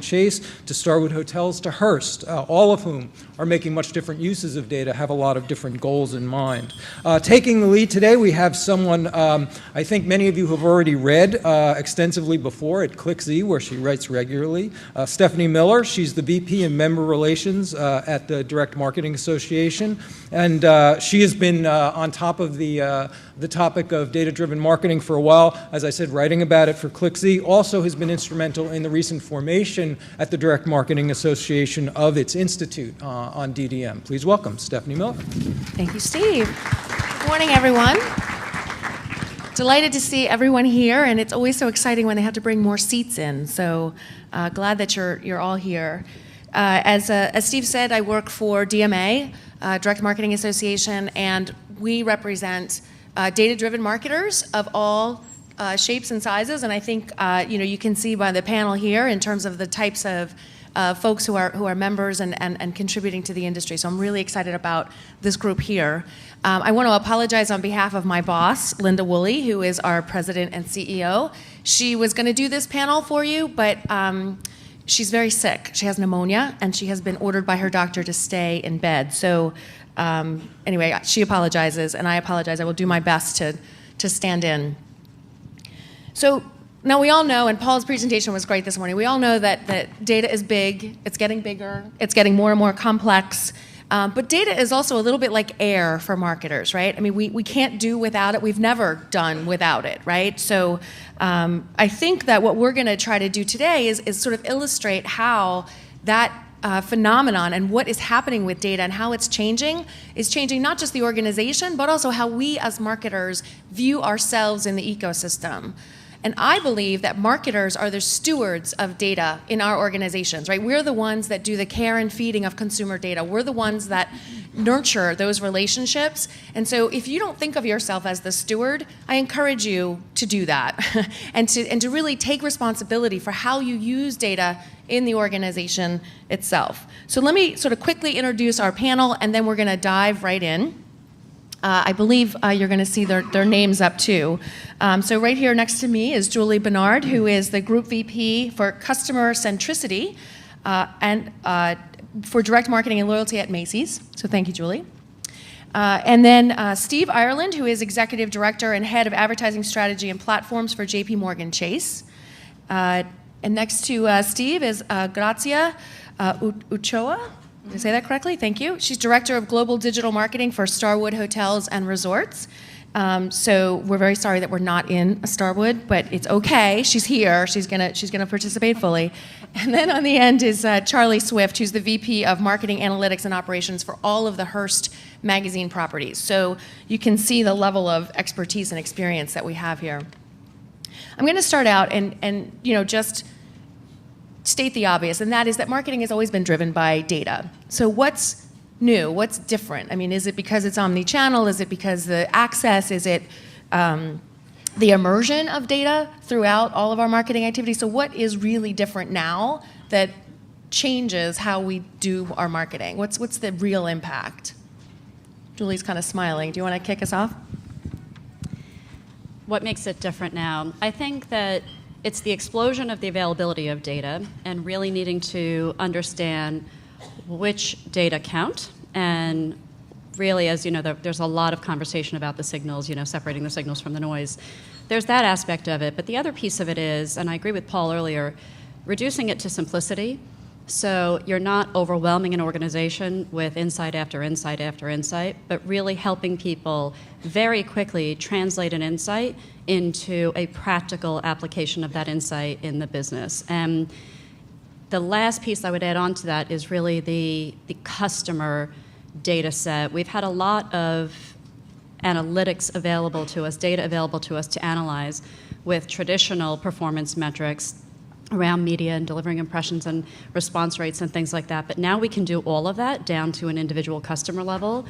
Chase, to Starwood Hotels, to Hearst, all of whom are making much different uses of data, have a lot of different goals in mind. Taking the lead today, we have someone I think many of you have already read extensively before at ClickZ, where she writes regularly. Stephanie Miller, she's the VP in Member Relations at the Direct Marketing Association, and she has been on top of the topic of data-driven marketing for a while, as I said, writing about it for ClickZ, also has been instrumental in the recent formation at the Direct Marketing Association of its institute on DDM. Please welcome Stephanie Miller. Thank you, Steve. Good morning, everyone. Delighted to see everyone here, and it's always so exciting when they have to bring more seats in, so glad that you're all here. As Steve said, I work for DMA, Direct Marketing Association, and we represent data-driven marketers of all shapes and sizes, and I think you can see by the panel here in terms of the types of folks who are members and contributing to the industry. So I'm really excited about this group here. I want to apologize on behalf of my boss, Linda Woolley, who is our president and CEO. She was going to do this panel for you, but she's very sick. She has pneumonia, and she has been ordered by her doctor to stay in bed. So anyway, she apologizes, and I apologize. I will do my best to stand in. So now we all know, and Paul's presentation was great this morning, we all know that data is big, it's getting bigger, it's getting more and more complex, but data is also a little bit like air for marketers, right? I mean, we can't do without it, we've never done without it, right? So I think that what we're gonna try to do today is sort of illustrate how that phenomenon and what is happening with data and how it's changing is changing not just the organization, but also how we as marketers view ourselves in the ecosystem. And I believe that marketers are the stewards of data in our organizations, right? We're the ones that do the care and feeding of consumer data. We're the ones that nurture those relationships. And so if you don't think of yourself as the steward, I encourage you to do that and to really take responsibility for how you use data in the organization itself. So let me sort of quickly introduce our panel, and then we're going to dive right in. I believe you're going to see their names up too. So right here next to me is Julie Bernard, who is the Group VP for Customer Centricity and for Direct Marketing and Loyalty at Macy's. So thank you, Julie. And then Steve Ireland, who is Executive Director and Head of Advertising Strategy and Platforms for JPMorgan Chase. And next to Steve is Grazia Uchoa. Did I say that correctly? Thank you. She's Director of Global Digital Marketing for Starwood Hotels and Resorts. So we're very sorry that we're not in Starwood, but it's okay. She's here. She's gonna participate fully. And then on the end is Charlie Swift, who's the VP of Marketing, Analytics, and Operations for all of the Hearst magazine properties. So you can see the level of expertise and experience that we have here. I'm going to start out and just state the obvious, and that is that marketing has always been driven by data. So what's new? What's different? I mean, is it because it's omni-channel? Is it because the access? Is it the immersion of data throughout all of our marketing activities? So what is really different now that changes how we do our marketing? What's the real impact? Julie's kind of smiling. Do you want to kick us off? What makes it different now? I think that it's the explosion of the availability of data and really needing to understand which data count. And really, as you know, there's a lot of conversation about the signals, separating the signals from the noise. There's that aspect of it. But the other piece of it is, and I agree with Paul earlier, reducing it to simplicity. So you're not overwhelming an organization with insight after insight after insight, but really helping people very quickly translate an insight into a practical application of that insight in the business. And the last piece I would add on to that is really the customer data set. We've had a lot of analytics available to us, data available to us to analyze with traditional performance metrics around media and delivering impressions and response rates and things like that. But now we can do all of that down to an individual customer level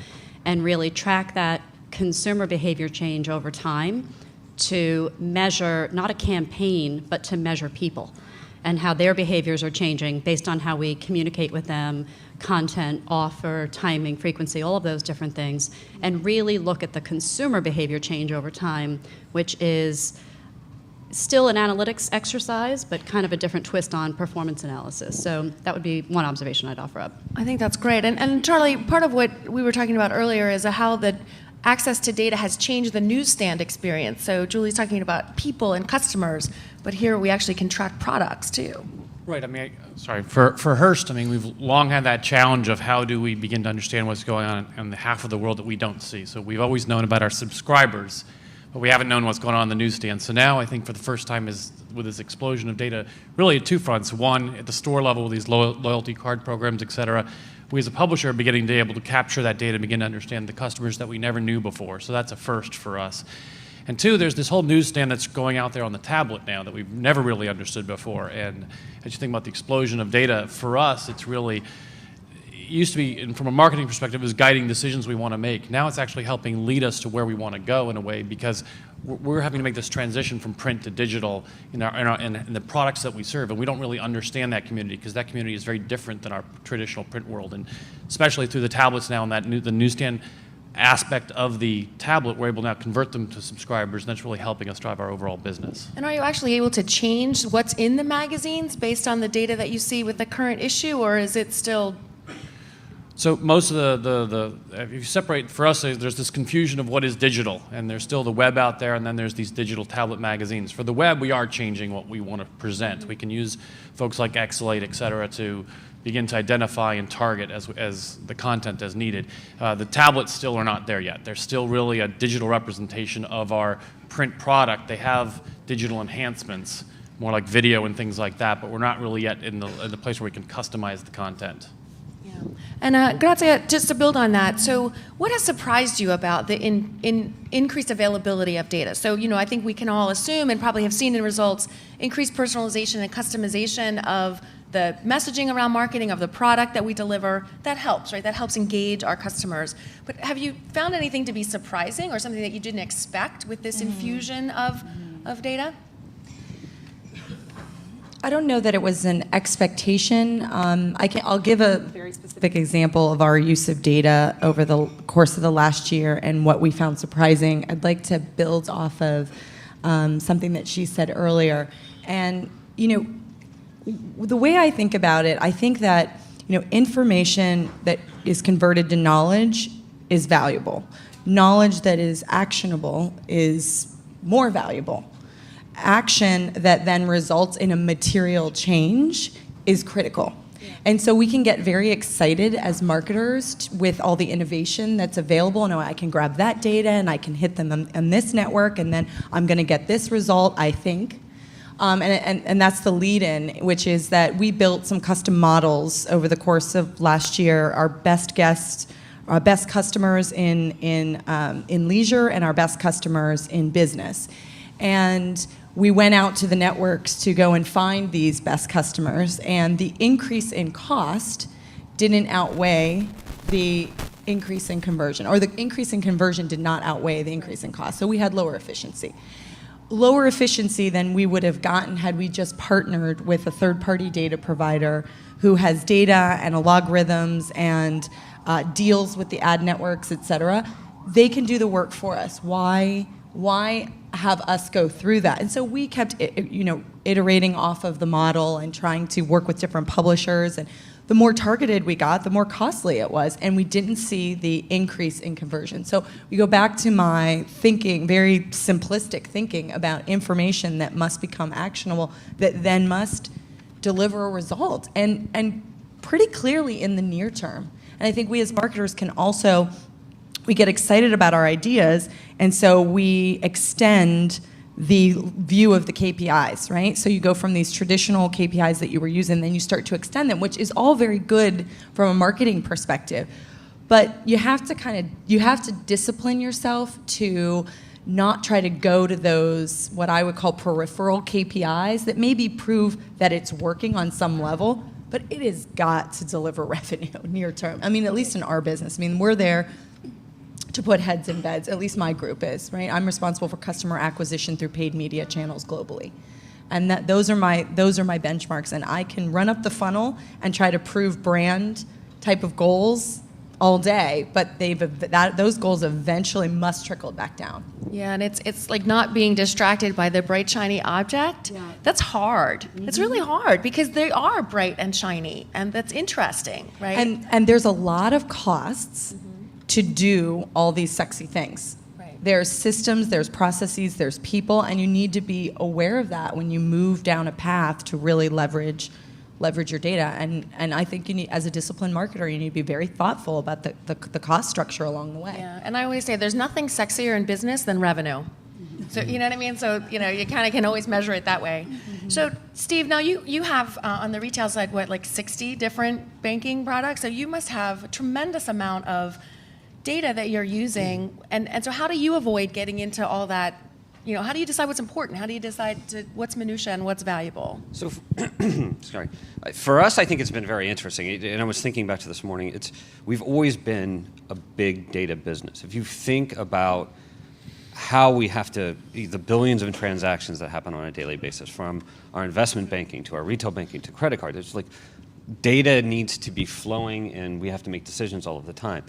and really track that consumer behavior change over time to measure not a campaign, but to measure people and how their behaviors are changing based on how we communicate with them, content, offer, timing, frequency, all of those different things, and really look at the consumer behavior change over time, which is still an analytics exercise, but kind of a different twist on performance analysis. So that would be one observation I'd offer up. I think that's great. And Charlie, part of what we were talking about earlier is how the access to data has changed the newsstand experience. So Julie's talking about people and customers, but here we actually can track products too. Right. I mean, for Hearst, I mean, we've long had that challenge of how do we begin to understand what's going on in the half of the world that we don't see. So we've always known about our subscribers, but we haven't known what's going on in the newsstand. So now I think for the first time is with this explosion of data, really at two fronts. One, at the store level with these loyalty card programs, et cetera, we as a publisher are beginning to be able to capture that data and begin to understand the customers that we never knew before. So that's a first for us. And two, there's this whole newsstand that's going out there on the tablet now that we've never really understood before. And as you think about the explosion of data, for us, it's really, it used to be, and from a marketing perspective, it was guiding decisions we want to make. Now it's actually helping lead us to where we want to go in a way, because we're having to make this transition from print to digital in the products that we serve. And we don't really understand that community, because that community is very different than our traditional print world. And especially through the tablets now and the newsstand aspect of the tablet, we're able to now convert them to subscribers, and that's really helping us drive our overall business. And are you actually able to change what's in the magazines based on the data that you see with the current issue, or is it still? So most of if you separate, for us, there's this confusion of what is digital, and there's still the web out there, and then there's these digital tablet magazines. For the web, we are changing what we want to present. We can use folks like Xlate, et cetera, to begin to identify and target as the content as needed. The tablets still are not there yet. They're still really a digital representation of our print product. They have digital enhancements, more like video and things like that, but we're not really yet in the place where we can customize the content. Yeah. And Grazia, just to build on that, so what has surprised you about the increased availability of data? So, I think we can all assume and probably have seen in results increased personalization and customization of the messaging around marketing of the product that we deliver. That helps, right? That helps engage our customers. But have you found anything to be surprising or something that you didn't expect with this infusion of data? I don't know that it was an expectation. I'll give a very specific example of our use of data over the course of the last year and what we found surprising. I'd like to build off of something that she said earlier. And, the way I think about it, I think that, information that is converted to knowledge is valuable. Knowledge that is actionable is more valuable. Action that then results in a material change is critical. And so we can get very excited as marketers with all the innovation that's available. And I can grab that data and I can hit them on this network, and then I'm going to get this result, I think. And that's the lead-in, which is that we built some custom models over the course of last year. Our best guests, our best customers in leisure, and our best customers in business. And we went out to the networks to go and find these best customers, and the increase in cost didn't outweigh the increase in conversion, or the increase in conversion did not outweigh the increase in cost. So we had lower efficiency. Lower efficiency than we would have gotten had we just partnered with a third-party data provider who has data and algorithms and deals with the ad networks, et cetera. They can do the work for us. Why have us go through that? And so we kept, iterating off of the model and trying to work with different publishers. And the more targeted we got, the more costly it was, and we didn't see the increase in conversion. So we go back to my thinking, very simplistic thinking about information that must become actionable, that then must deliver a result, and pretty clearly in the near term. And I think we as marketers can also, we get excited about our ideas, and so we extend the view of the KPIs, right? So you go from these traditional KPIs that you were using, then you start to extend them, which is all very good from a marketing perspective. But you have to discipline yourself to not try to go to those, what I would call peripheral KPIs that maybe prove that it's working on some level, but it has got to deliver revenue near term. I mean, at least in our business. I mean, we're there to put heads in beds, at least my group is, right? I'm responsible for customer acquisition through paid media channels globally. And those are my benchmarks, and I can run up the funnel and try to prove brand type of goals all day, but those goals eventually must trickle back down. Yeah, and it's like not being distracted by the bright, shiny object. Yeah. That's hard. It's really hard because they are bright and shiny, and that's interesting, right? And there's a lot of costs to do all these sexy things. Right. There's systems, there's processes, there's people, and you need to be aware of that when you move down a path to really leverage your data. And I think you need, as a disciplined marketer, you need to be very thoughtful about the cost structure along the way. Yeah, and I always say there's nothing sexier in business than revenue. So, you know what I mean? So, you kind of can always measure it that way. So, Steve, now you have on the retail side, like 60 different banking products? So you must have a tremendous amount of data that you're using. And so how do you avoid getting into all that? How do you decide what's important? How do you decide what's minutia and what's valuable? So, sorry. For us, I think it's been very interesting. And I was thinking back to this morning. We've always been a big data business. If you think about how we have to, the billions of transactions that happen on a daily basis, from our investment banking to our retail banking to credit card, it's like data needs to be flowing, and we have to make decisions all of the time.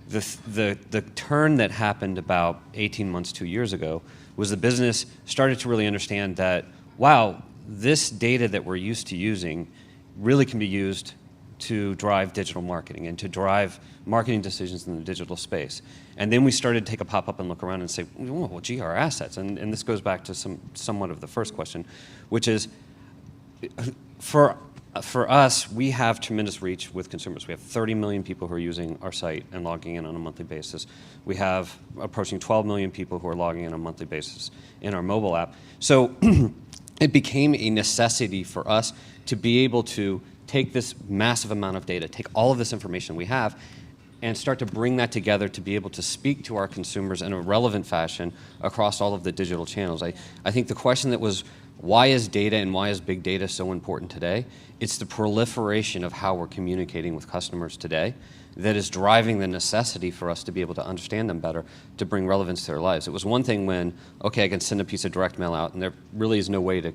The turn that happened about 18 months, 2 years ago, was the business started to really understand that, wow, this data that we're used to using really can be used to drive digital marketing and to drive marketing decisions in the digital space. And then we started to take a pop-up and look around and say, well, gee, our assets. And this goes back to somewhat of the first question, which is, for us, we have tremendous reach with consumers. We have 30 million people who are using our site and logging in on a monthly basis. We have approaching 12 million people who are logging in on a monthly basis in our mobile app. So it became a necessity for us to be able to take this massive amount of data, take all of this information we have, and start to bring that together to be able to speak to our consumers in a relevant fashion across all of the digital channels. I think the question that was, why is data and why is big data so important today? It's the proliferation of how we're communicating with customers today that is driving the necessity for us to be able to understand them better, to bring relevance to their lives. It was one thing when, okay, I can send a piece of direct mail out, and there really is no way to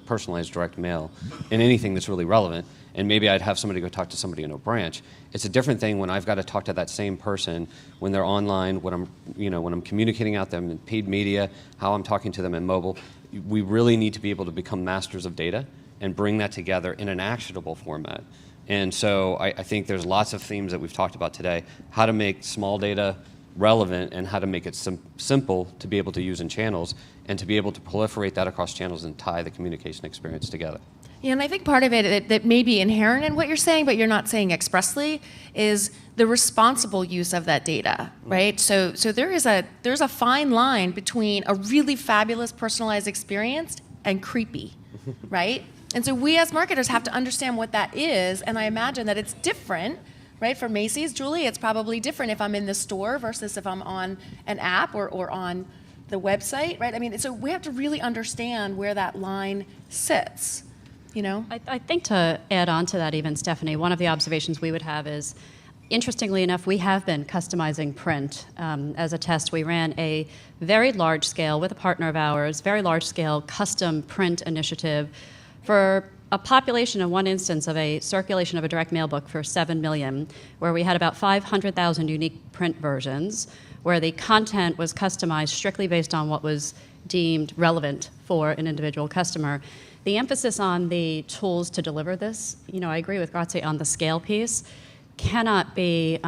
personalize direct mail in anything that's really relevant, and maybe I'd have somebody go talk to somebody in a branch. It's a different thing when I've got to talk to that same person when they're online, when I'm communicating out them in paid media, how I'm talking to them in mobile. We really need to be able to become masters of data and bring that together in an actionable format. And so I think there's lots of themes that we've talked about today, how to make small data relevant and how to make it simple to be able to use in channels and to be able to proliferate that across channels and tie the communication experience together. Yeah, and I think part of it that may be inherent in what you're saying, but you're not saying expressly, is the responsible use of that data, right? So there's a fine line between a really fabulous personalized experience and creepy, right? And so we as marketers have to understand what that is, and I imagine that it's different, right? For Macy's, Julie, it's probably different if I'm in the store versus if I'm on an app or on the website, right? I mean, so we have to really understand where that line sits. I think to add on to that even, Stephanie, one of the observations we would have is, interestingly enough, we have been customizing print. As a test, we ran a very large scale, with a partner of ours, very large scale custom print initiative for a population in one instance of a circulation of a direct mail book for 7 million, where we had about 500,000 unique print versions, where the content was customized strictly based on what was deemed relevant for an individual customer. The emphasis on the tools to deliver this, I agree with Grazie on the scale piece, cannot be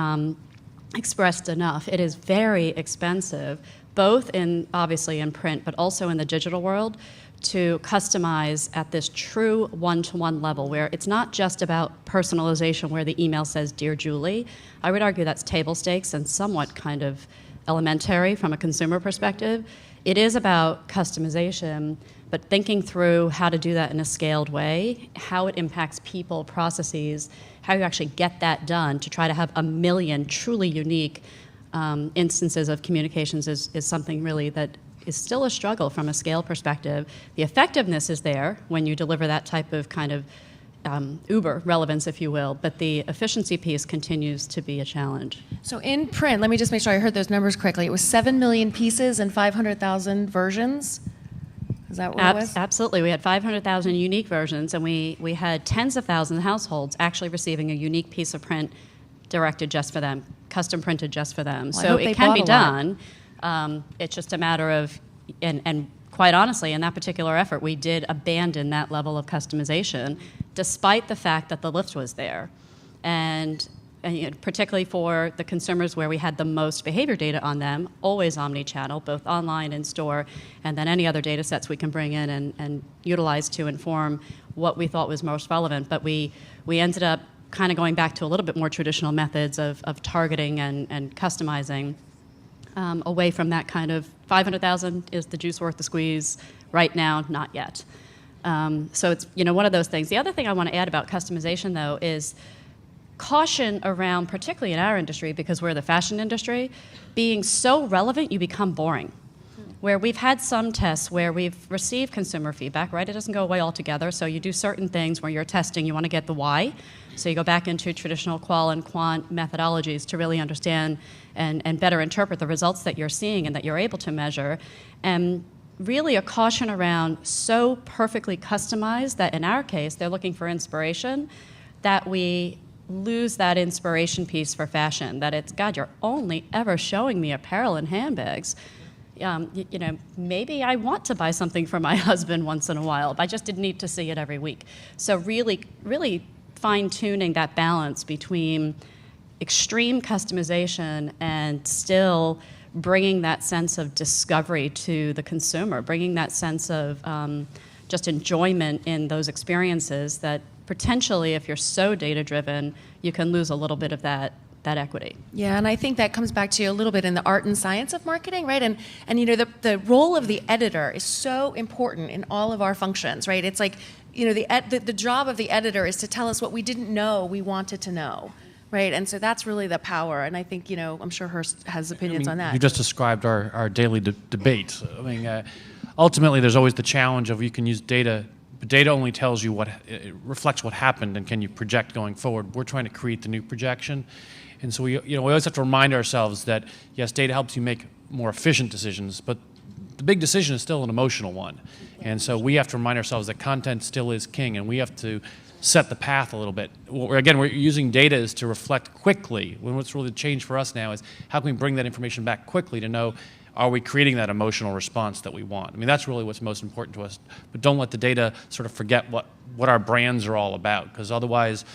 expressed enough. It is very expensive, both obviously in print, but also in the digital world, to customize at this true one-to-one level, where it's not just about personalization, where the email says, "Dear Julie." I would argue that's table stakes and somewhat kind of elementary from a consumer perspective. It is about customization, but thinking through how to do that in a scaled way, how it impacts people, processes, how you actually get that done to try to have 1 million truly unique instances of communications is something really that is still a struggle from a scale perspective. The effectiveness is there when you deliver that type of kind of uber relevance, if you will, but the efficiency piece continues to be a challenge. So in print, let me just make sure I heard those numbers correctly. It was 7 million pieces and 500,000 versions? Is that what it was? Absolutely. We had 500,000 unique versions, and we had tens of thousands of households actually receiving a unique piece of print directed just for them, custom printed just for them. Well, I so hope they it can be bought a lot. done. It's just a matter of, and quite honestly, in that particular effort, we did abandon that level of customization, despite the fact that the lift was there. And particularly for the consumers where we had the most behavior data on them, always omni-channel, both online and store, and then any other data sets we can bring in and utilize to inform what we thought was most relevant. But we ended up kind of going back to a little bit more traditional methods of targeting and customizing, away from that kind of 500,000, is the juice worth the squeeze? Right now, not yet. So it's one of those things. The other thing I want to add about customization, though, is caution around, particularly in our industry, because we're the fashion industry, being so relevant you become boring. Where we've had some tests where we've received consumer feedback, right? It doesn't go away altogether, so you do certain things where you're testing, you want to get the why. So you go back into traditional qual and quant methodologies to really understand and better interpret the results that you're seeing and that you're able to measure. And really a caution around so perfectly customized that in our case, they're looking for inspiration, that we lose that inspiration piece for fashion, that it's, God, you're only ever showing me apparel and handbags. Maybe I want to buy something for my husband once in a while, but I just didn't need to see it every week. So really, really fine-tuning that balance between extreme customization and still bringing that sense of discovery to the consumer, bringing that sense of just enjoyment in those experiences that potentially, if you're so data-driven, you can lose a little bit of that equity. Yeah, and I think that comes back to a little bit in the art and science of marketing, right? And the role of the editor is so important in all of our functions, right? It's like, the job of the editor is to tell us what we didn't know we wanted to know, right? And so that's really the power. And I think, I'm sure Hearst has opinions on that. You just described our daily debate. I mean, ultimately, there's always the challenge of you can use data, but data only tells you it reflects what happened, and can you project going forward? We're trying to create the new projection. And so we always have to remind ourselves that, yes, data helps you make more efficient decisions, but the big decision is still an emotional one. And so we have to remind ourselves that content still is king, and we have to set the path a little bit. Again, we're using data is to reflect quickly. What's really the change for us now is how can we bring that information back quickly to know, are we creating that emotional response that we want? I mean, that's really what's most important to us. But don't let the data sort of forget what our brands are all about, because otherwise,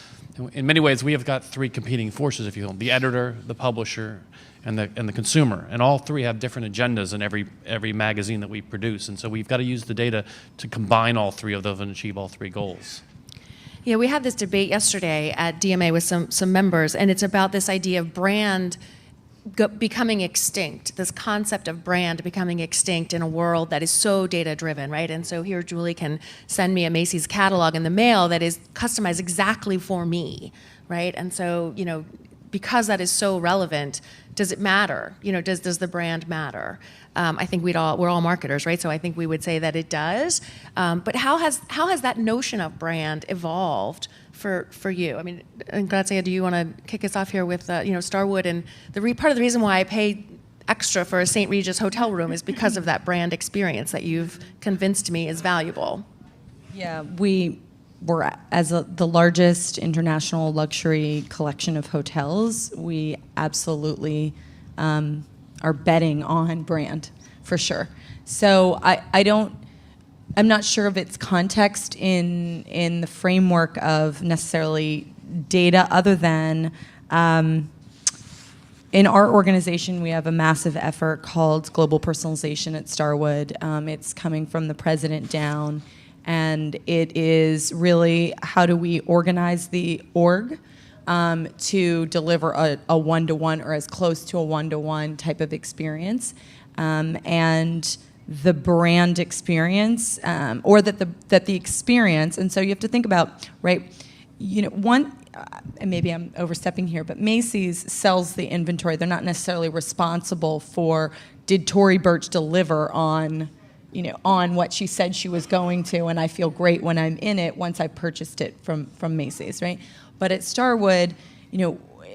in many ways, we have got three competing forces, if you will: the editor, the publisher, and the consumer. And all three have different agendas in every magazine that we produce. And so we've got to use the data to combine all three of those and achieve all three goals. Yeah, we had this debate yesterday at DMA with some members, and it's about this idea of brand becoming extinct, this concept of brand becoming extinct in a world that is so data-driven, right? And so here Julie can send me a Macy's catalog in the mail that is customized exactly for me, right? And so, because that is so relevant, does it matter? Does the brand matter? I think we're all marketers, right? So I think we would say that it does. But how has that notion of brand evolved for you? I mean, and Grazia, do you want to kick us off here with Starwood? And part of the reason why I pay extra for a St. Regis hotel room is because of that brand experience that you've convinced me is valuable. Yeah, we're the largest international luxury collection of hotels, we absolutely are betting on brand, for sure. So I'm not sure of its context in the framework of necessarily data, other than in our organization, we have a massive effort called Global Personalization at Starwood. It's coming from the president down, and it is really how do we organize the org to deliver a one-to-one or as close to a one-to-one type of experience, and the brand experience, or that the experience. And so you have to think about, right, and maybe I'm overstepping here, but Macy's sells the inventory. They're not necessarily responsible for, did Tory Burch deliver on what she said she was going to, and I feel great when I'm in it once I purchased it from Macy's, right? But at Starwood,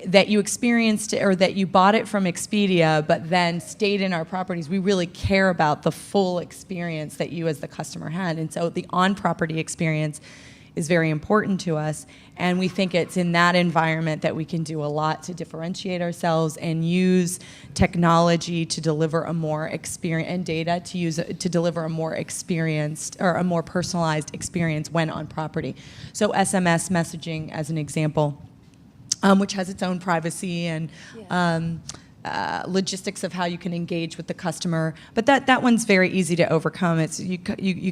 that you experienced or that you bought it from Expedia but then stayed in our properties, we really care about the full experience that you as the customer had. And so the on-property experience is very important to us. And we think it's in that environment that we can do a lot to differentiate ourselves and use technology to deliver a more experience, and data to deliver a more experienced or a more personalized experience when on property. So SMS messaging, as an example, which has its own privacy and logistics of how you can engage with the customer. But that one's very easy to overcome. It's you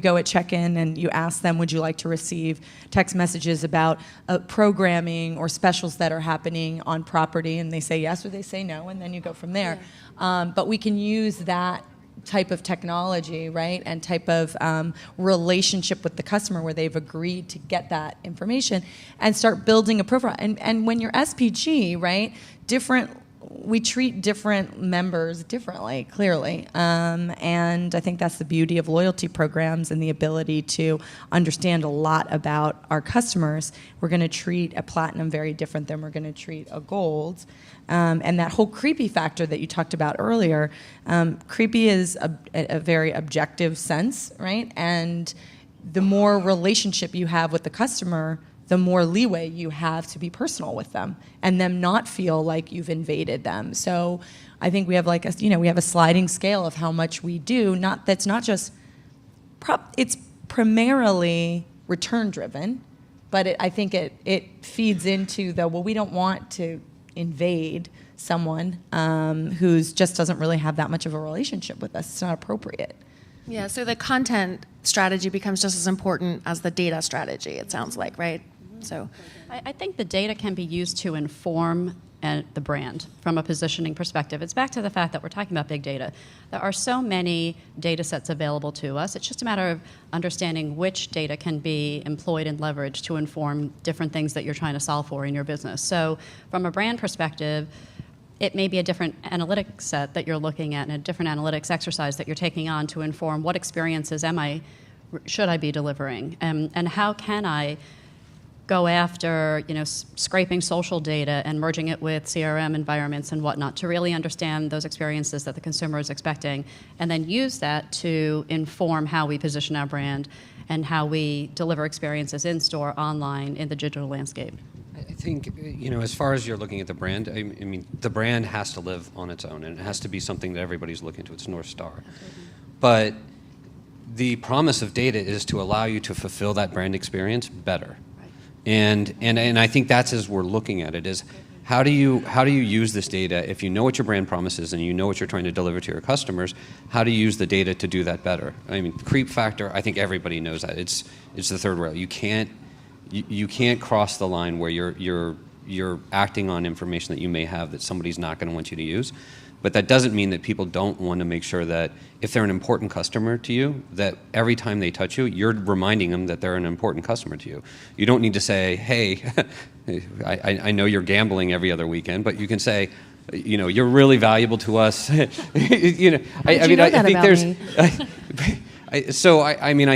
go at check-in and you ask them, would you like to receive text messages about programming or specials that are happening on property? And they say yes or they say no, and then you go from there. But we can use that type of technology, right, and type of relationship with the customer where they've agreed to get that information and start building a profile. And when you're SPG, right, we treat different members differently, clearly. And I think that's the beauty of loyalty programs and the ability to understand a lot about our customers. We're going to treat a platinum very different than we're going to treat a gold. And that whole creepy factor that you talked about earlier, creepy is a very objective sense, right? And the more relationship you have with the customer, the more leeway you have to be personal with them and them not feel like you've invaded them. So I think we have we have a sliding scale of how much we do. That's not just, it's primarily return driven, but I think it feeds into we don't want to invade someone who's just doesn't really have that much of a relationship with us. It's not appropriate. Yeah, so the content strategy becomes just as important as the data strategy, it sounds like, right? So I think the data can be used to inform the brand from a positioning perspective. It's back to the fact that we're talking about big data. There are so many data sets available to us. It's just a matter of understanding which data can be employed and leveraged to inform different things that you're trying to solve for in your business. So from a brand perspective, it may be a different analytics set that you're looking at and a different analytics exercise that you're taking on to inform what experiences should I be delivering, and how can I go after, scraping social data and merging it with CRM environments and whatnot to really understand those experiences that the consumer is expecting, and then use that to inform how we position our brand and how we deliver experiences in store, online, in the digital landscape. I think, as far as you're looking at the brand, I mean, the brand has to live on its own, and it has to be something that everybody's looking to. It's North Star. But the promise of data is to allow you to fulfill that brand experience better. And I think that's as we're looking at it is how do you use this data if you know what your brand promise is and you know what you're trying to deliver to your customers? How do you use the data to do that better? I mean, creep factor. I think everybody knows that it's the third rail. You can't cross the line where you're acting on information that you may have that somebody's not going to want you to use. But that doesn't mean that people don't want to make sure that if they're an important customer to you, that every time they touch you, you're reminding them that they're an important customer to you. You don't need to say, hey, I know you're gambling every other weekend, but you can say, you're really valuable to us. I think there's. I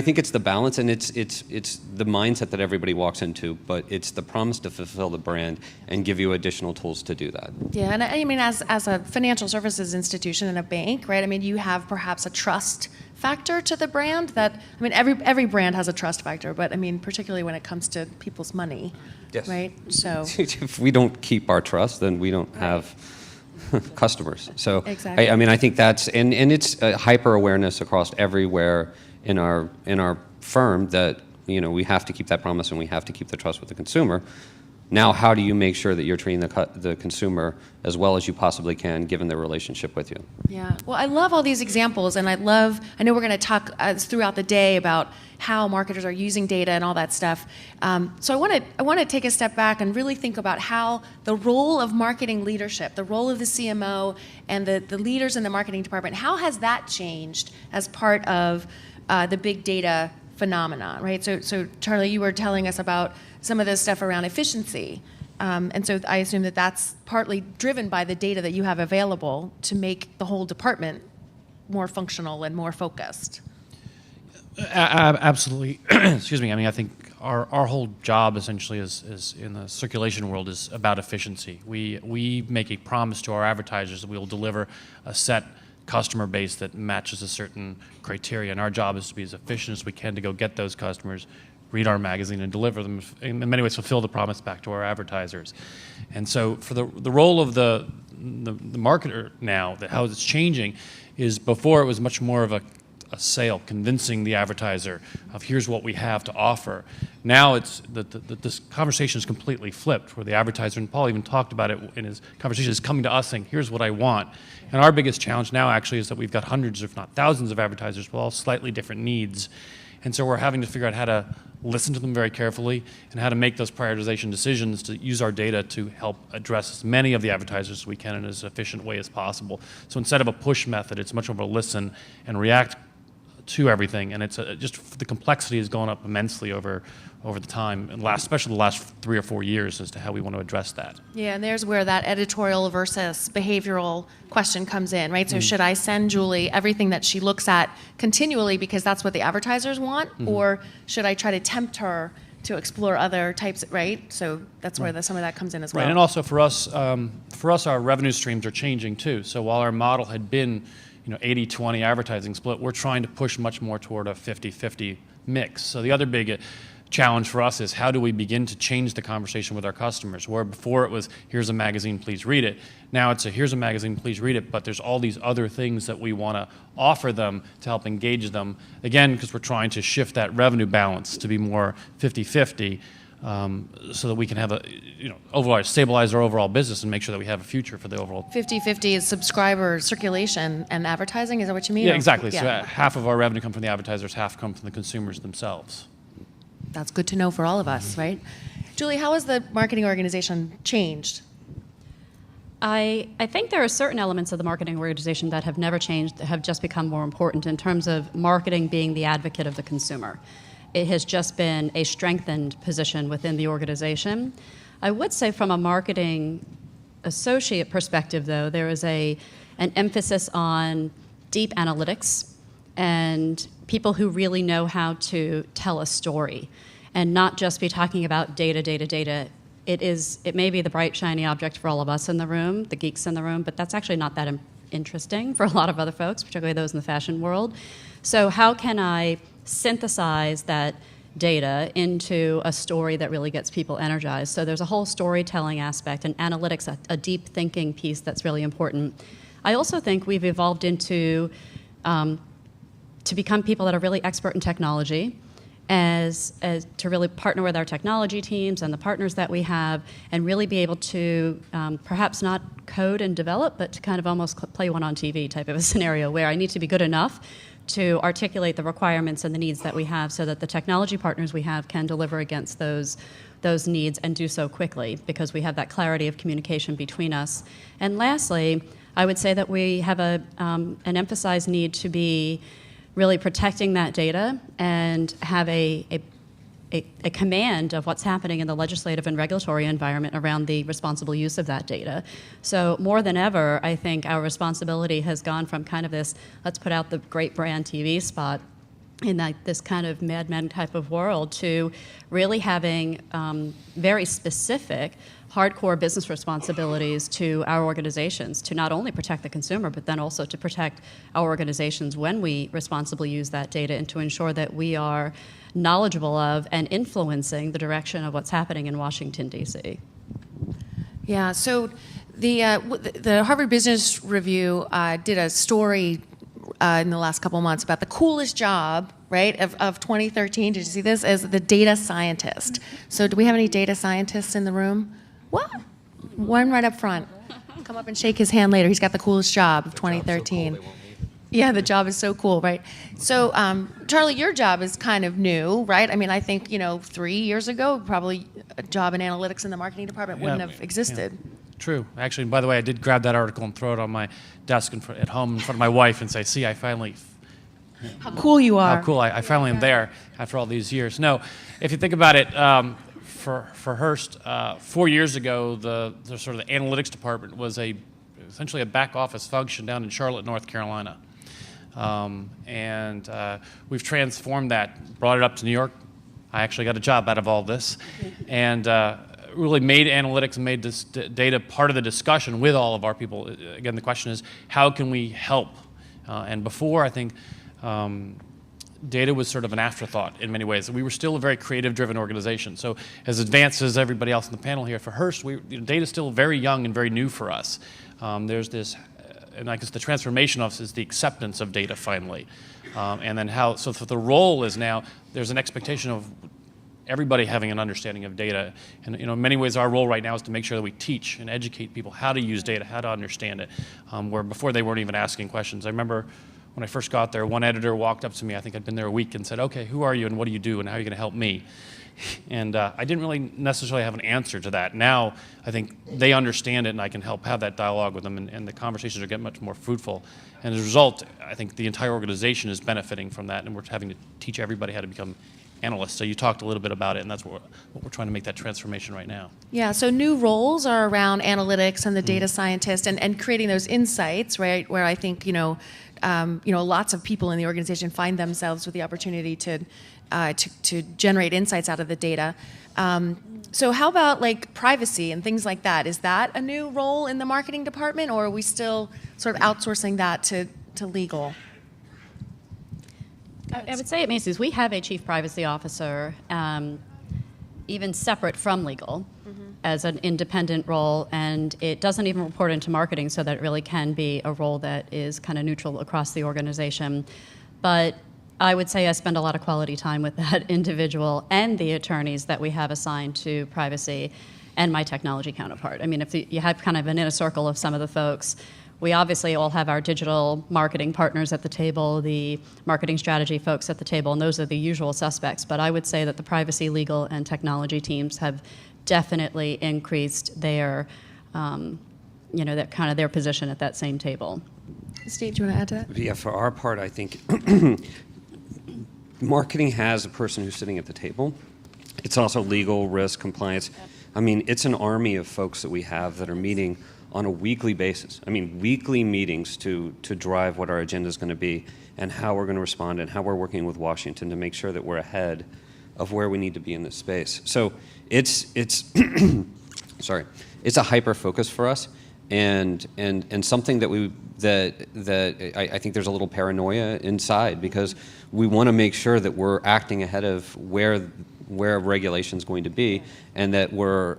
think it's the balance, and it's the mindset that everybody walks into, but it's the promise to fulfill the brand and give you additional tools to do that. yeah, and I mean, as a financial services institution and a bank, right? I mean, you have perhaps a trust factor to the brand that, I mean, every brand has a trust factor, but I mean, particularly when it comes to people's money, Yes. right? So If we don't keep our trust, then we don't have customers. So Exactly. I think that's and it's hyper awareness across everywhere in our firm that we have to keep that promise and we have to keep the trust with the consumer. Now, how do you make sure that you're treating the consumer as well as you possibly can, given their relationship with you? yeah, well, I love all these examples, and I know we're going to talk throughout the day about how marketers are using data and all that stuff. So I want to take a step back and really think about how the role of marketing leadership, the role of the CMO and the leaders in the marketing department, how has that changed as part of the big data phenomenon, right? So Charlie, you were telling us about some of this stuff around efficiency. And so I assume that that's partly driven by the data that you have available to make the whole department more functional and more focused. Absolutely. Excuse me. I mean, I think our whole job essentially is in the circulation world is about efficiency. We make a promise to our advertisers that we will deliver a set customer base that matches a certain criteria, and our job is to be as efficient as we can to go get those customers, read our magazine and deliver them, in many ways fulfill the promise back to our advertisers. And so for the role of the marketer now, how it's changing, is before it was much more of a sale, convincing the advertiser of here's what we have to offer. Now it's this conversation is completely flipped, where the advertiser, and Paul even talked about it in his conversation, is coming to us saying, here's what I want. And our biggest challenge now actually is that we've got hundreds, if not thousands, of advertisers with all slightly different needs. And so we're having to figure out how to listen to them very carefully and how to make those prioritization decisions to use our data to help address as many of the advertisers as we can in as efficient way as possible. So instead of a push method, it's much more of a listen and react to everything, and it's just the complexity has gone up immensely over the time, and especially the last 3 or 4 years, as to how we want to address that. Yeah, and there's where that editorial versus behavioral question comes in, right? So should I send Julie everything that she looks at continually because that's what the advertisers want, or should I try to tempt her to explore other types, right? So that's where some of that comes in as well. Right, and also for us, our revenue streams are changing too. So while our model had been 80-20 advertising split, we're trying to push much more toward a 50-50 mix. So the other big challenge for us is how do we begin to change the conversation with our customers, where before it was, here's a magazine, please read it. Now it's here's a magazine, please read it, but there's all these other things that we want to offer them to help engage them. Again, because we're trying to shift that revenue balance to be more 50-50. So that we can have overall stabilize our overall business and make sure that we have a future for the overall. 50-50 is subscriber circulation and advertising. Is that what you mean? Yeah, exactly. Yeah. So half of our revenue come from the advertisers, half come from the consumers themselves. That's good to know for all of us, right? Julie, how has the marketing organization changed? I think there are certain elements of the marketing organization that have never changed, that have just become more important in terms of marketing being the advocate of the consumer. It has just been a strengthened position within the organization. I would say from a marketing associate perspective, though, there is an emphasis on deep analytics and people who really know how to tell a story and not just be talking about data. It may be the bright, shiny object for all of us in the room, the geeks in the room, but that's actually not that interesting for a lot of other folks, particularly those in the fashion world. So how can I synthesize that data into a story that really gets people energized? So there's a whole storytelling aspect and analytics, a deep thinking piece that's really important. I also think we've evolved into to become people that are really expert in technology, as to really partner with our technology teams and the partners that we have, and really be able to perhaps not code and develop, but to kind of almost play one on TV type of a scenario where I need to be good enough to articulate the requirements and the needs that we have so that the technology partners we have can deliver against those needs and do so quickly, because we have that clarity of communication between us. And lastly, I would say that we have an emphasized need to be really protecting that data and have a command of what's happening in the legislative and regulatory environment around the responsible use of that data. So more than ever, I think our responsibility has gone from kind of this, let's put out the great brand TV spot in this kind of Mad Men type of world, to really having very specific hardcore business responsibilities to our organizations to not only protect the consumer, but then also to protect our organizations when we responsibly use that data, and to ensure that we are knowledgeable of and influencing the direction of what's happening in Washington, D.C. Yeah, so the Harvard Business Review did a story in the last couple months about the coolest job, right, of 2013. Did you see this? As the data scientist. So do we have any data scientists in the room? What? One right up front. Come up and shake his hand later. He's got the coolest job of 2013. Yeah, the job is so cool, right? So, Charlie, your job is kind of new, right? I mean, I think, 3 years ago, probably a job in analytics in the marketing department wouldn't have existed. Yeah. True. Actually, by the way, I did grab that article and throw it on my desk at home in front of my wife and say, see, I finally... How cool you are. How cool. I finally am there after all these years. No, if you think about it, for Hearst, 4 years ago, the sort of the analytics department was essentially a back office function down in Charlotte, North Carolina. And we've transformed that, brought it up to New York. I actually got a job out of all this. And really made analytics and made this data part of the discussion with all of our people. Again, the question is, how can we help? And before, I think, data was sort of an afterthought in many ways. We were still a very creative-driven organization. So as advanced as everybody else in the panel here, for Hearst, data is still very young and very new for us. There's this, and I guess the transformation of us is the acceptance of data finally. And then so for the role is now, there's an expectation of everybody having an understanding of data. And in many ways, our role right now is to make sure that we teach and educate people how to use data, how to understand it, where before they weren't even asking questions. I remember when I first got there, one editor walked up to me, I think I'd been there a week, and said, okay, who are you and what do you do and how are you going to help me? And I didn't really necessarily have an answer to that. Now, I think they understand it and I can help have that dialogue with them, and the conversations are getting much more fruitful. And as a result, I think the entire organization is benefiting from that, and we're having to teach everybody how to become analysts. So you talked a little bit about it, and that's what we're trying to make that transformation right now. Yeah, so new roles are around analytics and the data scientist and creating those insights, right, where I think, lots of people in the organization find themselves with the opportunity to generate insights out of the data. So how about like privacy and things like that? Is that a new role in the marketing department, or are we still sort of outsourcing that to legal? I would say at Macy's, we have a chief privacy officer, even separate from legal, as an independent role, and it doesn't even report into marketing, so that it really can be a role that is kind of neutral across the organization. But I would say I spend a lot of quality time with that individual and the attorneys that we have assigned to privacy and my technology counterpart. I mean, if you have kind of an inner circle of some of the folks, we obviously all have our digital marketing partners at the table, the marketing strategy folks at the table, and those are the usual suspects. But I would say that the privacy, legal, and technology teams have definitely increased their, their position at that same table. Steve, do you want to add to that? Yeah, for our part, I think marketing has a person who's sitting at the table. It's also legal, risk, compliance. Yep. I mean, it's an army of folks that we have that are meeting on a weekly basis. I mean, weekly meetings to drive what our agenda is going to be and how we're going to respond and how we're working with Washington to make sure that we're ahead of where we need to be in this space. So it's sorry, it's a hyper focus for us, and something that I think there's a little paranoia inside, because we want to make sure that we're acting ahead of where regulation is going to be, and that we're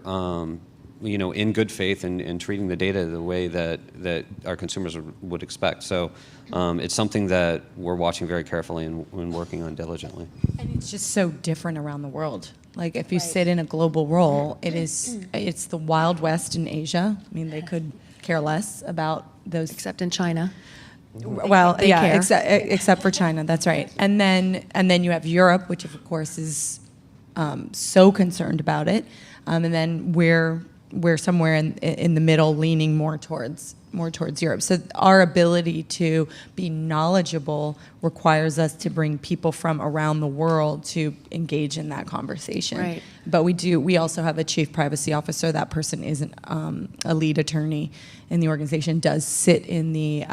in good faith and treating the data the way that our consumers would expect. So it's something that we're watching very carefully and working on diligently. And it's just so different around the world. Like if you sit in a global role, it's the Wild West in Asia. I mean, they could care less about those. Except in China. Well, they yeah, care. except for China. That's right. And then you have Europe, which of course is so concerned about it. And then we're somewhere in the middle, leaning more towards Europe. So our ability to be knowledgeable requires us to bring people from around the world to engage in that conversation. Right. But we also have a chief privacy officer. That person isn't a lead attorney in the organization. Does sit in the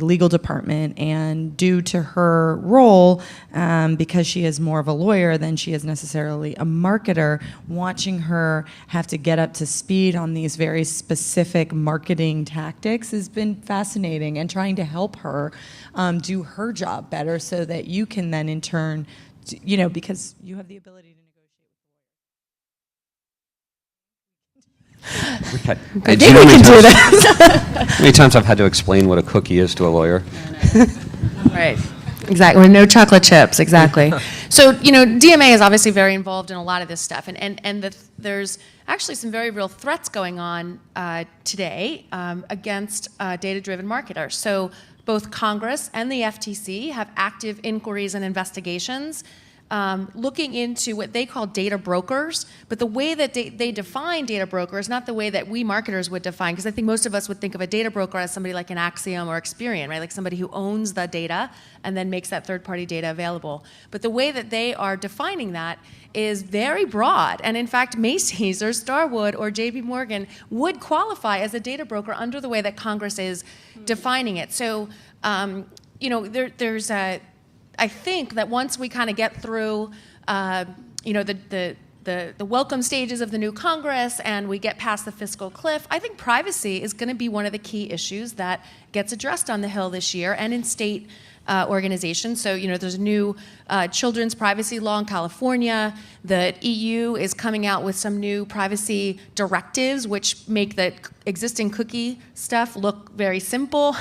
legal department, and due to her role, because she is more of a lawyer than she is necessarily a marketer, watching her have to get up to speed on these very specific marketing tactics has been fascinating, and trying to help her do her job better so that you can then in turn, because you have the ability to Maybe we can do that. How many times I've had to explain what a cookie is to a lawyer? Right. Exactly. No chocolate chips. Exactly. So, DMA is obviously very involved in a lot of this stuff, and there's actually some very real threats going on today against data-driven marketers. So both Congress and the FTC have active inquiries and investigations looking into what they call data brokers, but the way that they define data broker is not the way that we marketers would define, because I think most of us would think of a data broker as somebody like an Axiom or Experian, right? Like somebody who owns the data and then makes that third-party data available. But the way that they are defining that is very broad, and in fact, Macy's or Starwood or JP Morgan would qualify as a data broker under the way that Congress is defining it. So, there's a I think that once we kind of get through, the welcome stages of the new Congress and we get past the fiscal cliff, I think privacy is going to be one of the key issues that gets addressed on the Hill this year and in state organizations. So, there's a new children's privacy law in California. The EU is coming out with some new privacy directives, which make the existing cookie stuff look very simple.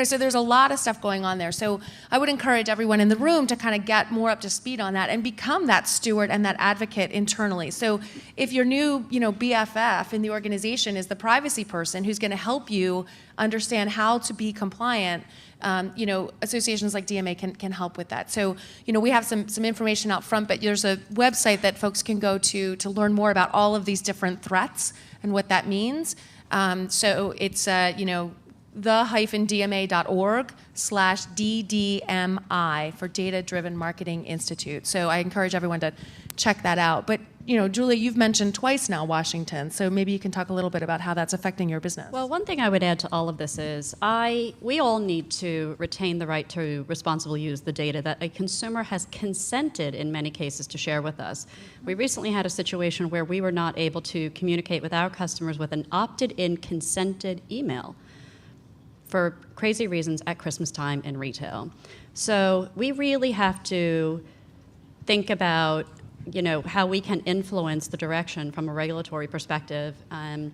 So there's a lot of stuff going on there. So I would encourage everyone in the room to kind of get more up to speed on that and become that steward and that advocate internally. So if your new, BFF in the organization is the privacy person who's going to help you understand how to be compliant, associations like DMA can help with that. So, we have some information out front, but there's a website that folks can go to learn more about all of these different threats and what that means. So it's, the-dma.org/DDMI for Data Driven Marketing Institute. So I encourage everyone to check that out. But, Julie, you've mentioned twice now Washington, so maybe you can talk a little bit about how that's affecting your business. Well, one thing I would add to all of this is we all need to retain the right to responsibly use the data that a consumer has consented in many cases to share with us. We recently had a situation where we were not able to communicate with our customers with an opted-in consented email for crazy reasons at Christmas time in retail. So we really have to think about how we can influence the direction from a regulatory perspective and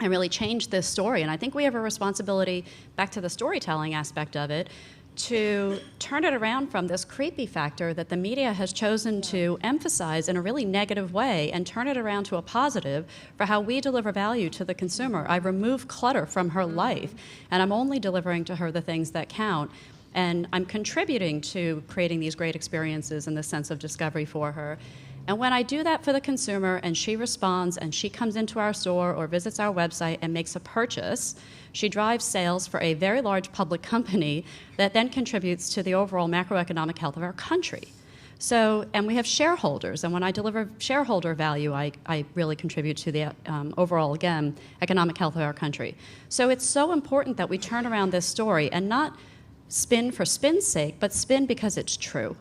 really change this story. And I think we have a responsibility, back to the storytelling aspect of it, to turn it around from this creepy factor that the media has chosen to emphasize in a really negative way and turn it around to a positive for how we deliver value to the consumer. I remove clutter from her life, and I'm only delivering to her the things that count. And I'm contributing to creating these great experiences and the sense of discovery for her. And when I do that for the consumer and she responds and she comes into our store or visits our website and makes a purchase, she drives sales for a very large public company that then contributes to the overall macroeconomic health of our country. So, and we have shareholders, and when I deliver shareholder value, I really contribute to the overall, again, economic health of our country. So it's so important that we turn around this story and not spin for spin's sake, but spin because it's true.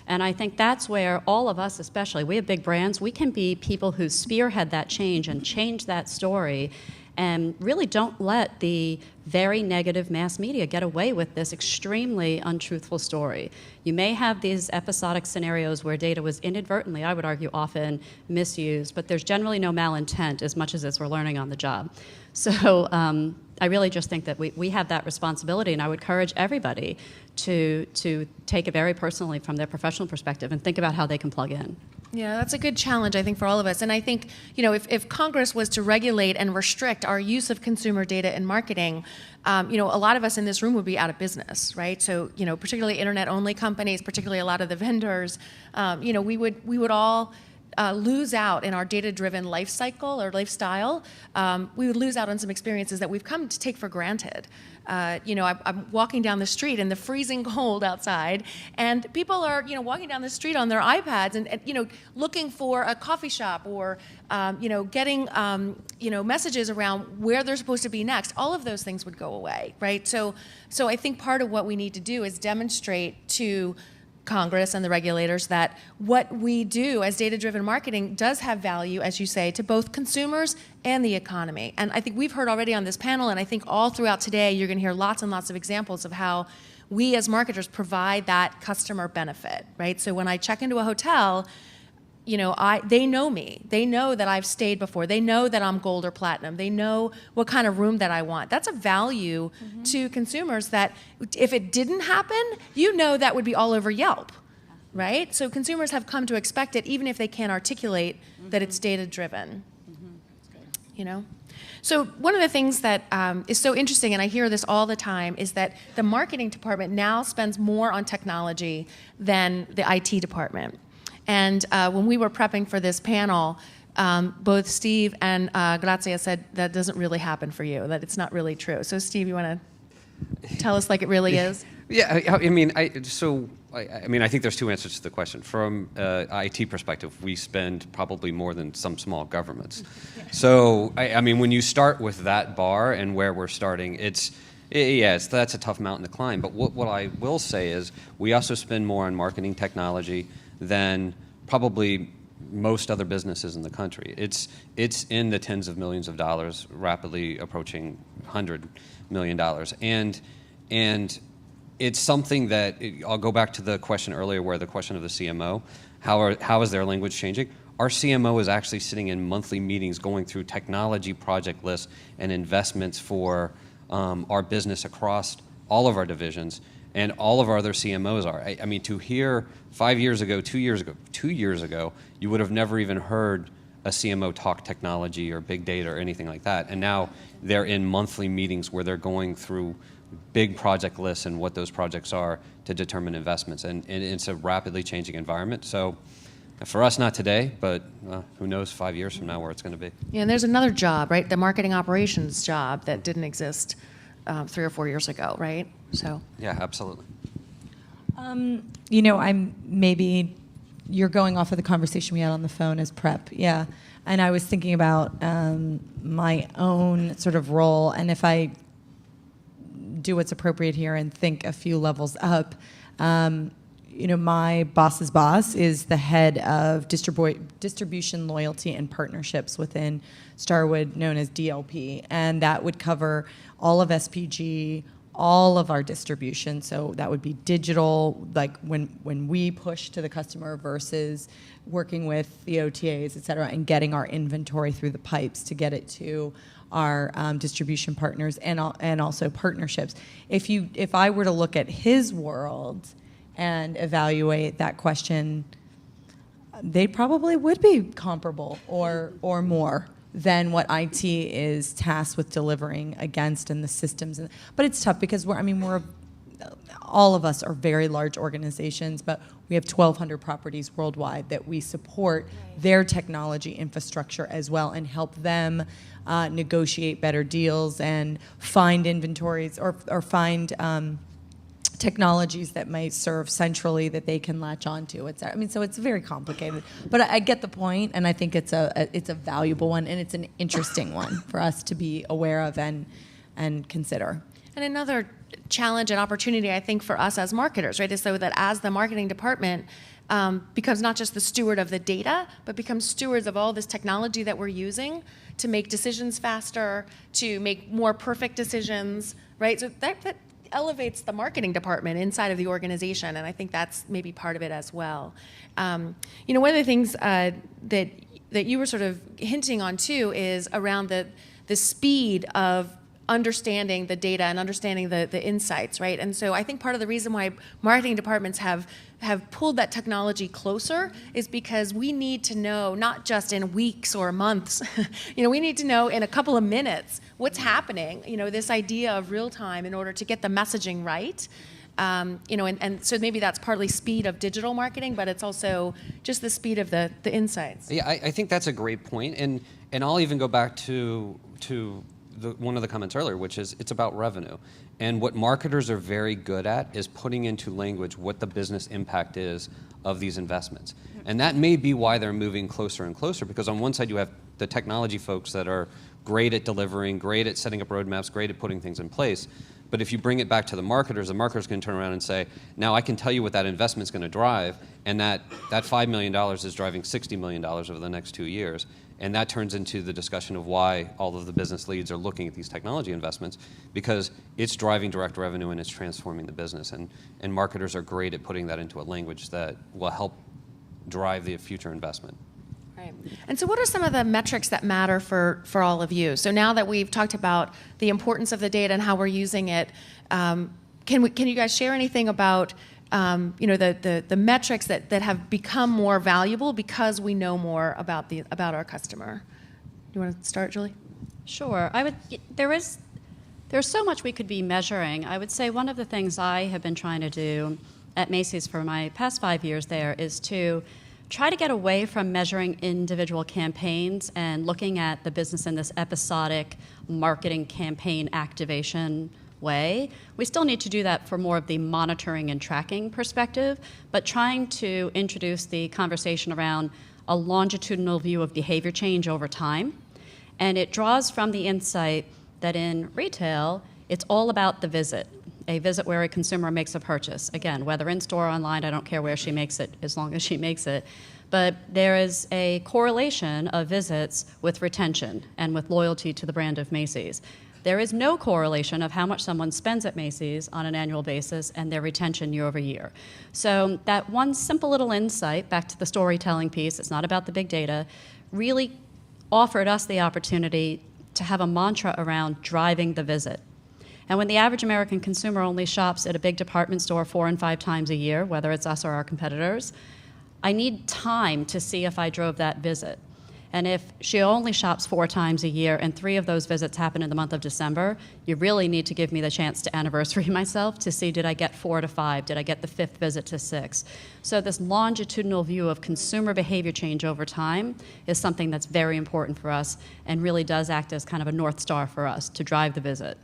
And I think that's where all of us, especially, we have big brands, we can be people who spearhead that change and change that story and really don't let the very negative mass media get away with this extremely untruthful story. You may have these episodic scenarios where data was inadvertently, I would argue, often misused, but there's generally no malintent as much as we're learning on the job. So I really just think that we have that responsibility, and I would encourage everybody to take it very personally from their professional perspective and think about how they can plug in. Yeah, that's a good challenge, I think, for all of us. And I think, if Congress was to regulate and restrict our use of consumer data in marketing, a lot of us in this room would be out of business, right? So, particularly internet-only companies, particularly a lot of the vendors, we would all lose out in our data-driven life cycle or lifestyle. We would lose out on some experiences that we've come to take for granted. I'm walking down the street in the freezing cold outside, and people are, walking down the street on their iPads and looking for a coffee shop or, getting, messages around where they're supposed to be next. All of those things would go away, right? So I think part of what we need to do is demonstrate to Congress and the regulators that what we do as data-driven marketing does have value, as you say, to both consumers and the economy. And I think we've heard already on this panel, and I think all throughout today, you're going to hear lots and lots of examples of how we as marketers provide that customer benefit, right? So when I check into a hotel, they know me. They know that I've stayed before. They know that I'm gold or platinum. They know what kind of room that I want. That's a value to consumers that if it didn't happen, that would be all over Yelp, right? So consumers have come to expect it even if they can't articulate that it's data-driven, So one of the things that is so interesting, and I hear this all the time, is that the marketing department now spends more on technology than the IT department. And when we were prepping for this panel, both Steve and Grazia said that doesn't really happen for you, that it's not really true. So Steve, you want to tell us like it really is? Yeah, I think there's two answers to the question. From an IT perspective, we spend probably more than some small governments. So, when you start with that bar and where we're starting, that's a tough mountain to climb. But what I will say is we also spend more on marketing technology than probably most other businesses in the country. It's in the tens of millions of dollars, rapidly approaching $100 million. And it's something that, I'll go back to the question earlier where the question of the CMO, how is their language changing? Our CMO is actually sitting in monthly meetings going through technology project lists and investments for our business across all of our divisions, and all of our other CMOs are. I mean, to hear 5 years ago, 2 years ago, you would have never even heard a CMO talk technology or big data or anything like that. And now they're in monthly meetings where they're going through big project lists and what those projects are to determine investments. And it's a rapidly changing environment. So for us, not today, but who knows 5 years from now where it's going to be. Yeah, and there's another job, right? The marketing operations job that didn't exist 3 or 4 years ago, right? So. Yeah, absolutely. You know, you're going off of the conversation we had on the phone as prep, yeah. And I was thinking about my own sort of role, and if I do what's appropriate here and think a few levels up, you know, my boss's boss is the head of distribution, loyalty, and partnerships within Starwood, known as DLP, and that would cover all of SPG, all of our distribution. So that would be digital, like when we push to the customer versus working with the OTAs, et cetera, and getting our inventory through the pipes to get it to our distribution partners and also partnerships. If I were to look at his world and evaluate that question, they probably would be comparable or more than what IT is tasked with delivering against in the systems. But it's tough because all of us are very large organizations, but we have 1,200 properties worldwide that we support their technology infrastructure as well and help them negotiate better deals and find inventories or find technologies that might serve centrally that they can latch onto. I mean, so it's very complicated. But I get the point, and I think it's a valuable one, and it's an interesting one for us to be aware of and consider. And another challenge and opportunity, I think, for us as marketers, right, is so that as the marketing department becomes not just the steward of the data, but becomes stewards of all this technology that we're using to make decisions faster, to make more perfect decisions, right? So that elevates the marketing department inside of the organization, and I think that's maybe part of it as well. You know, one of the things that you were sort of hinting on too is around the speed of understanding the data and understanding the insights, right? And so I think part of the reason why marketing departments have pulled that technology closer is because we need to know, not just in weeks or months, you know, we need to know in a couple of minutes what's happening, you know, this idea of real time in order to get the messaging right. You know, and so maybe that's partly speed of digital marketing, but it's also just the speed of the insights. Yeah, I think that's a great point, and I'll even go back to one of the comments earlier, which is it's about revenue. And what marketers are very good at is putting into language what the business impact is of these investments. And that may be why they're moving closer and closer, because on one side you have the technology folks that are great at delivering, great at setting up roadmaps, great at putting things in place. But if you bring it back to the marketers can turn around and say, now I can tell you what that investment's going to drive, and that $5 million is driving $60 million over the next 2 years. And that turns into the discussion of why all of the business leads are looking at these technology investments, because it's driving direct revenue and it's transforming the business. And marketers are great at putting that into a language that will help drive the future investment. Right. And so what are some of the metrics that matter for all of you? So now that we've talked about the importance of the data and how we're using it, can you guys share anything about you know, the metrics that have become more valuable because we know more about our customer? You want to start, Julie? Sure. There's so much we could be measuring. I would say one of the things I have been trying to do at Macy's for my past 5 years there is to try to get away from measuring individual campaigns and looking at the business in this episodic marketing campaign activation way. We still need to do that for more of the monitoring and tracking perspective, but trying to introduce the conversation around a longitudinal view of behavior change over time. And it draws from the insight that in retail, it's all about the visit. A visit where a consumer makes a purchase. Again, whether in-store or online, I don't care where she makes it, as long as she makes it. But there is a correlation of visits with retention and with loyalty to the brand of Macy's. there is no correlation of how much someone spends at Macy's on an annual basis and their retention year over year. So that one simple little insight, back to the storytelling piece, it's not about the big data, really offered us the opportunity to have a mantra around driving the visit. And when the average American consumer only shops at a big department store 4 and 5 times a year, whether it's us or our competitors, I need time to see if I drove that visit. And if she only shops 4 times a year and 3 of those visits happen in the month of December, you really need to give me the chance to anniversary myself to see, did I get 4 to 5? Did I get the 5th visit to 6? So this longitudinal view of consumer behavior change over time is something that's very important for us and really does act as kind of a North Star for us to drive the visit.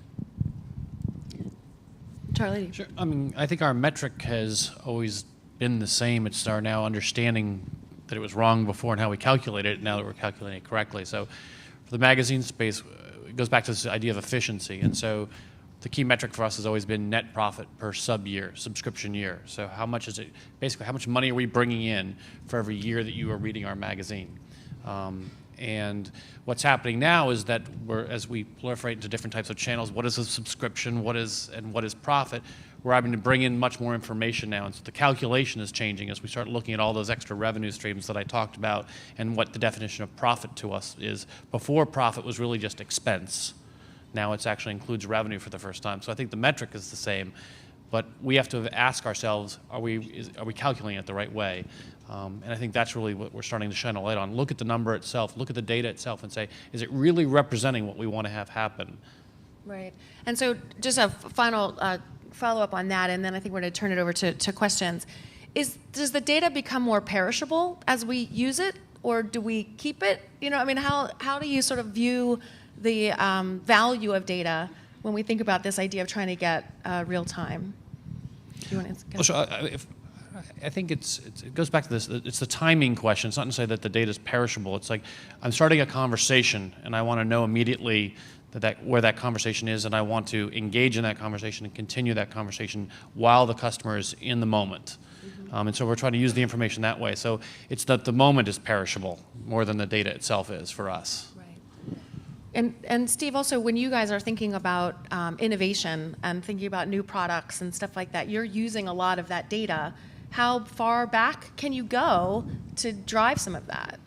Charlie? Sure. I mean, I think our metric has always been the same. It's our now understanding that it was wrong before and how we calculate it, now that we're calculating it correctly. So for the magazine space, it goes back to this idea of efficiency. And so the key metric for us has always been net profit per sub-year, subscription year. So how much is it, basically, how much money are we bringing in for every year that you are reading our magazine? And what's happening now is that as we proliferate into different types of channels, what is a subscription, what is profit, we're having to bring in much more information now. And so the calculation is changing as we start looking at all those extra revenue streams that I talked about and what the definition of profit to us is. Before, profit was really just expense. Now it actually includes revenue for the first time. So I think the metric is the same, but we have to ask ourselves, are we calculating it the right way? And I think that's really what we're starting to shine a light on. Look at the number itself, look at the data itself and say, is it really representing what we want to have happen? Right. And so just a final follow-up on that, and then I think we're going to turn it over to questions. Does the data become more perishable as we use it, or do we keep it? You know, I mean, how do you sort of view the value of data when we think about this idea of trying to get real time? Do you want to answer? Well, sure. I think it goes back to this. It's the timing question. It's not to say that the data is perishable. It's like I'm starting a conversation and I want to know immediately where that conversation is, and I want to engage in that conversation and continue that conversation while the customer is in the moment. And so we're trying to use the information that way. So it's that the moment is perishable more than the data itself is for us. Right. And Steve, also, when you guys are thinking about innovation and thinking about new products and stuff like that, you're using a lot of that data. How far back can you go to drive some of that?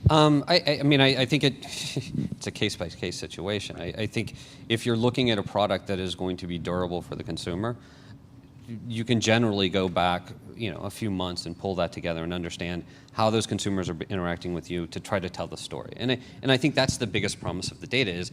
I mean, I think it's a case-by-case situation. I think if you're looking at a product that is going to be durable for the consumer, you can generally go back, a few months and pull that together and understand how those consumers are interacting with you to try to tell the story. And I think that's the biggest promise of the data is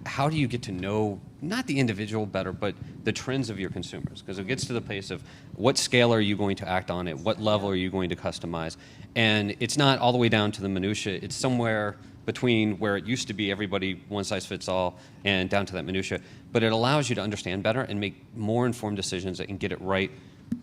how do you get to know not the individual better, but the trends of your consumers? Because it gets to the place of what scale are you going to act on, at what level are you going to customize? And it's not all the way down to the minutia. It's somewhere between where it used to be everybody one size fits all and down to that minutia. But it allows you to understand better and make more informed decisions and get it right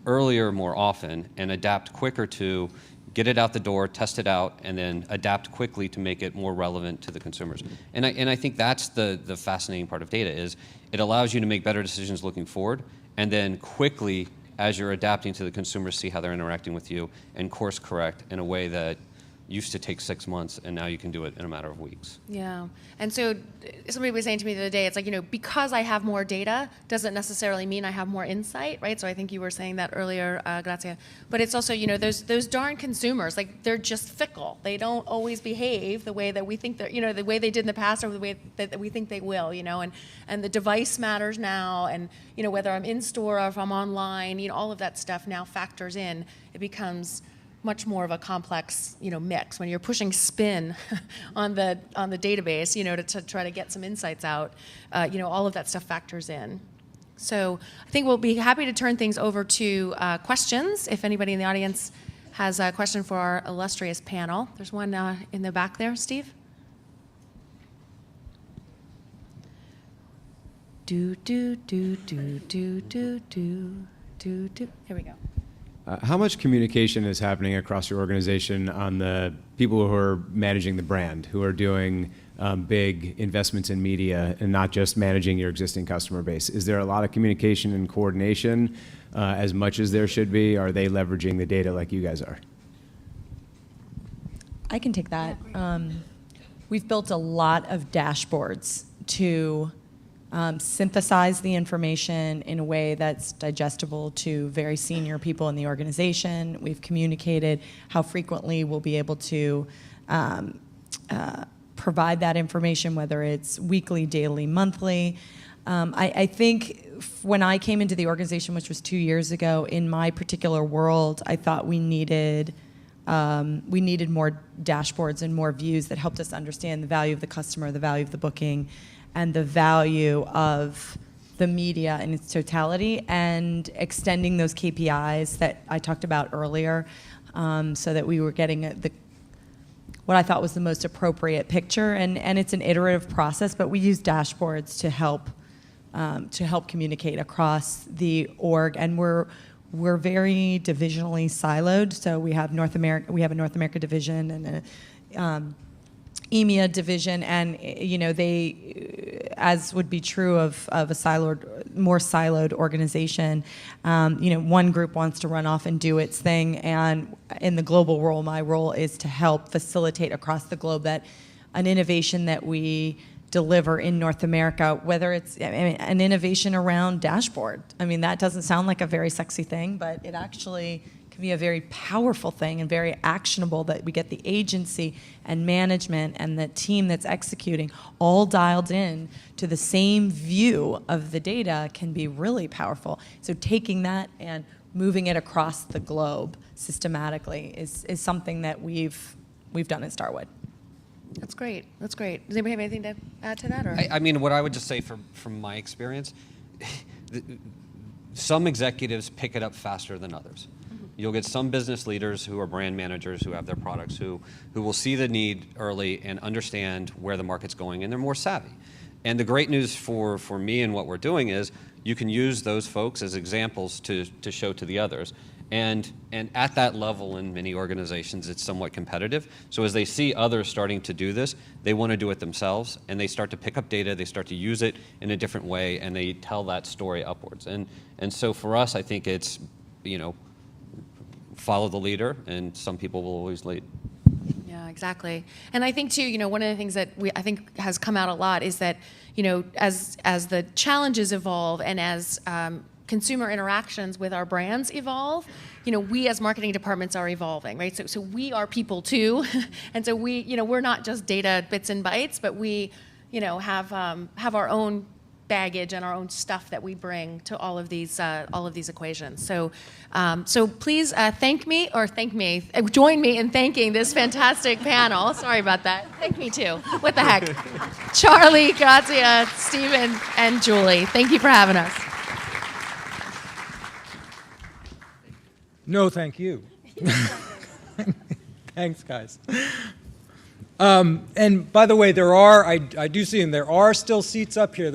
earlier more often and adapt quicker to get it out the door, test it out, and then adapt quickly to make it more relevant to the consumers. And I think that's the fascinating part of data is it allows you to make better decisions looking forward and then quickly, as you're adapting to the consumers, see how they're interacting with you and course correct in a way that used to take 6 months, and now you can do it in a matter of weeks. Yeah. And so somebody was saying to me the other day, it's like, because I have more data doesn't necessarily mean I have more insight, right? So I think you were saying that earlier, Grazia. But it's also, those darn consumers, like, they're just fickle. They don't always behave the way that we think they're, the way they did in the past or the way that we think they will, and the device matters now, and, whether I'm in store or if I'm online, all of that stuff now factors in. It becomes much more of a complex, mix when you're pushing spin on the database, to try to get some insights out. All of that stuff factors in. So I think we'll be happy to turn things over to questions. If anybody in the audience has a question for our illustrious panel, there's one in the back there, Steve. Here we go. How much communication is happening across your organization on the people who are managing the brand, who are doing big investments in media and not just managing your existing customer base? Is there a lot of communication and coordination as much as there should be? Are they leveraging the data like you guys are? I can take that. We've built a lot of dashboards to synthesize the information in a way that's digestible to very senior people in the organization. We've communicated how frequently we'll be able to provide that information, whether it's weekly, daily, monthly. I think when I came into the organization, which was 2 years ago, in my particular world, I thought we needed more dashboards and more views that helped us understand the value of the customer, the value of the booking, and the value of the media in its totality, and extending those KPIs that I talked about earlier, so that we were getting what I thought was the most appropriate picture. And it's an iterative process, but we use dashboards to help communicate across the org, and we're very divisionally siloed. So we have a North America division and a EMEA division, and they, as would be true of a more siloed organization, one group wants to run off and do its thing, and in the global role, my role is to help facilitate across the globe that an innovation that we deliver in North America, whether it's an innovation around dashboard. That doesn't sound like a very sexy thing, but it actually can be a very powerful thing and very actionable, that we get the agency and management and the team that's executing all dialed in to the same view of the data can be really powerful. So taking that and moving it across the globe systematically is something that we've done in Starwood. That's great. That's great. Does anybody have anything to add to that? Or? What I would just say from my experience, some executives pick it up faster than others. You'll get some business leaders who are brand managers who have their products who will see the need early and understand where the market's going, and they're more savvy. And the great news for me and what we're doing is you can use those folks as examples to show to the others. And at that level in many organizations, it's somewhat competitive. So as they see others starting to do this, they want to do it themselves, and they start to pick up data, they start to use it in a different way, and they tell that story upwards. And so for us, I think it's, follow the leader, and some people will always lead. Yeah, exactly. And I think too, one of the things that I think has come out a lot is that, as the challenges evolve and as consumer interactions with our brands evolve, we as marketing departments are evolving, right? So we are people too, and so we're not just data bits and bytes, but we, have our own baggage and our own stuff that we bring to all of these equations. So please join me in thanking this fantastic panel. Sorry about that. Thank me too. What the heck? Charlie, Grazia, Stephen, and Julie. Thank you for having us. No, thank you. Thanks, guys. And by the way, I do see them. There are still seats up here.